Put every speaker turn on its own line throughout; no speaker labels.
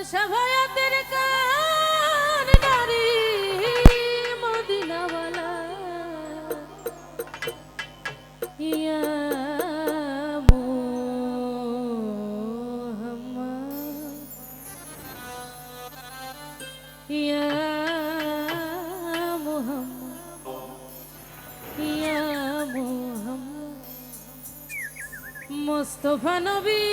সাফায়াতের কান নারী মদিনাওয়ালা ইয়া মুহাম্মদ ইয়া মুহাম্মদ ইয়া মুহাম্মদ মুস্তাফা নবী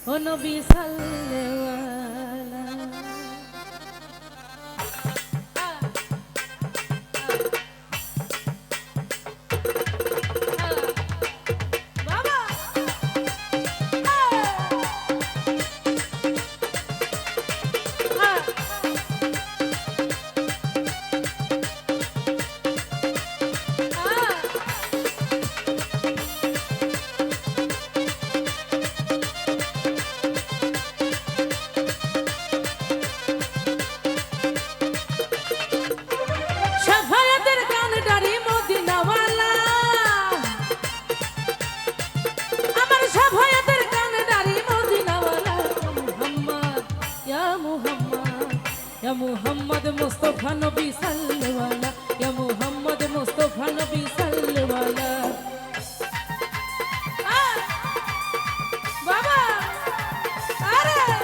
ও নবী সাল্লাল্লাহু Ya Muhammad Mustafa Nabi sallallahu alaihi Ya Muhammad Mustafa Nabi sallallahu alaihi Baba are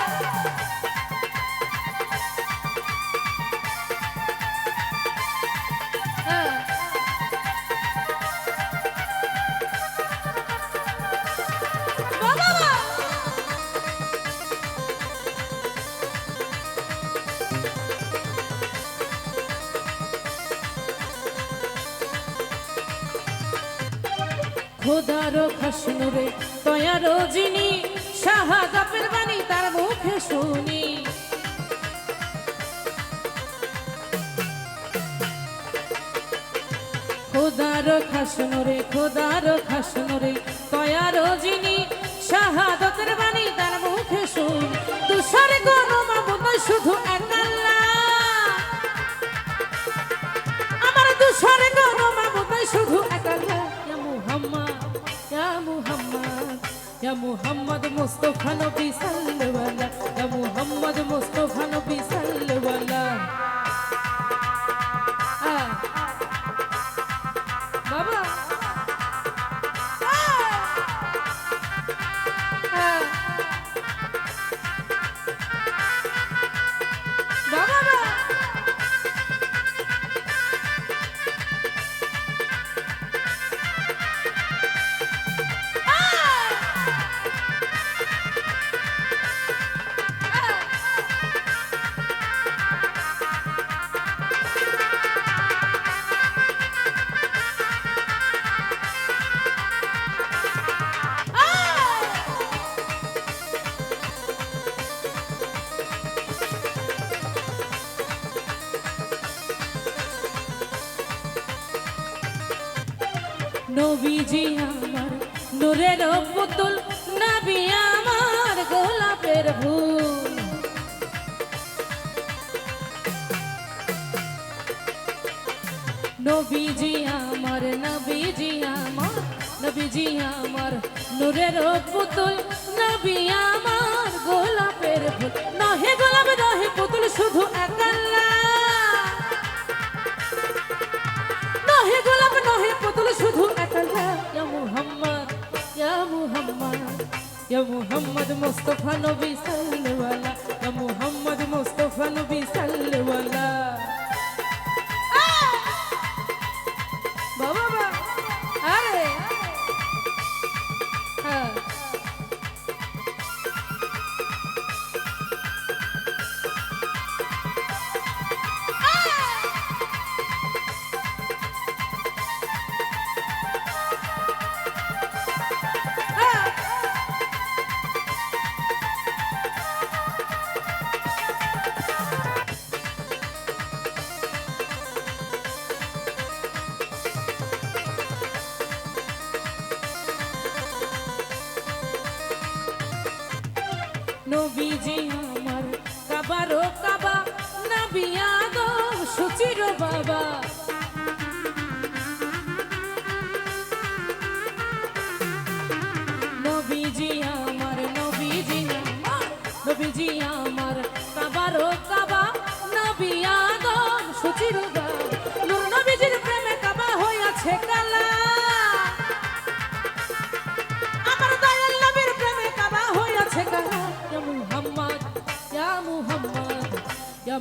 খোদারো খাসনুরে তয়ারো যিনি শাহাদাতের বাণী তার মুখে শুনি খোদারো খাসনুরে তয়ারো যিনি শাহাদাতের বাণী তার মুখে শুনি দুসরে কোনো মাবুদ নয় শুধু এক আল্লাহ আমার দুসরে কোনো মাবুদ নয় শুধু এক আল্লাহ Ya Muhammad Mustafa Nabi sallallahu alaihi Ya Muhammad Mustafa Nabi sallallahu alaihi Baba নবীজি আমার নূরের পুতুল নবী আমার গোলাপের ফুল নবীজি আমার নূরের পুতুল নবী আমার গোলাপের ফুল নহে গোলাপ নহে পুতুল শুধু এক আল্লাহ নহে গোলাপ নহে পুতুল শুধু এক আল্লাহ Ya Muhammad Mustafa Nabi sallallahu alaihi Ya Muhammad Mustafa Nabi sallallahu alaihi Baba are নবীজি আমার কাবারো কাবা নবী আদম সুচির বাবা নবী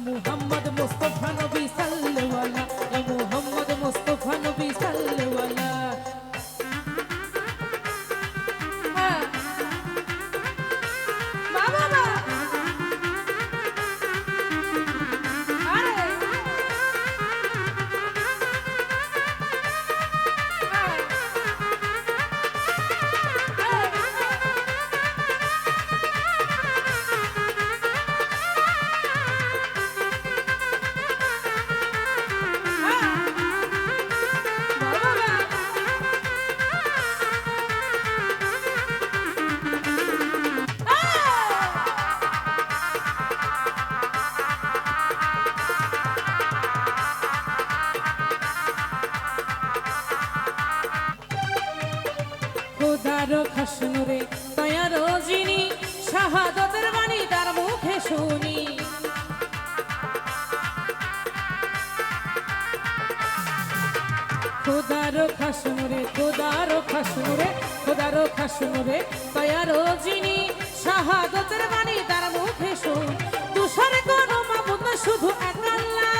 মুহাম্মদ মুস্তাফা নবী সাল্লাল্লাহু আলাইহি মুহাম্মদ মুস্তাফা নবী সাল্লাল্লাহু আলাইহি বাবা বাবা আরে খোদারো খাসনুরে তয়ারো যিনি শাহাদতের বাণী তার মুখে শুনি খোদারো খাসনুরে খোদারো খাসনুরে খোদারো খাসনুরে তয়ারো যিনি শাহাদতের বাণী তার মুখে শুন তুষারে কোনো মাবুদ না শুধু এক আল্লাহ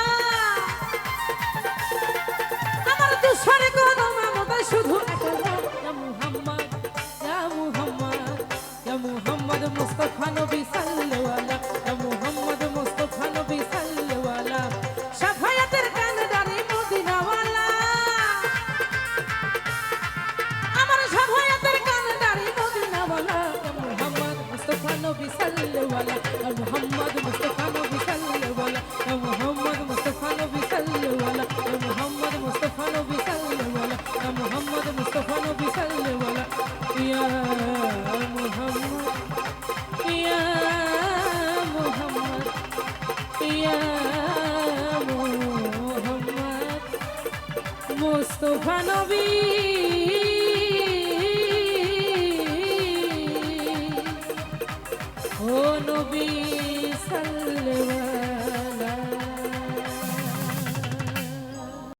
আমার তুষারে কোনো মাবুদ না শুধু এক আল্লাহ মুহাম্মদ মুস্তাফা নবী সাল্লাল্লাহু আলাইহি মুহাম্মদ মুস্তাফা নবী সাল্লাল্লাহু আলাইহি শাফায়াতের কান্ডারি মদিনাওয়ালা আমার শাফায়াতের কান্ডারি মদিনাওয়ালা মুহাম্মদ মুস্তাফা নবী সাল্লাল্লাহু আলাইহি মুহাম্মদ মুস্তাফা নবী সাল্লাল্লাহু আলাইহি মুহাম্মদ মুস্তাফা নবী সাল্লাল্লাহু আলাইহি মুহাম্মদ মুস্তাফা নবী সাল্লাল্লাহু আলাইহি মুহাম্মদ মুস্তাফা নবী সাল্লাল্লাহু আলাইহি ইয়া মুস্তাফা নবী ও নবী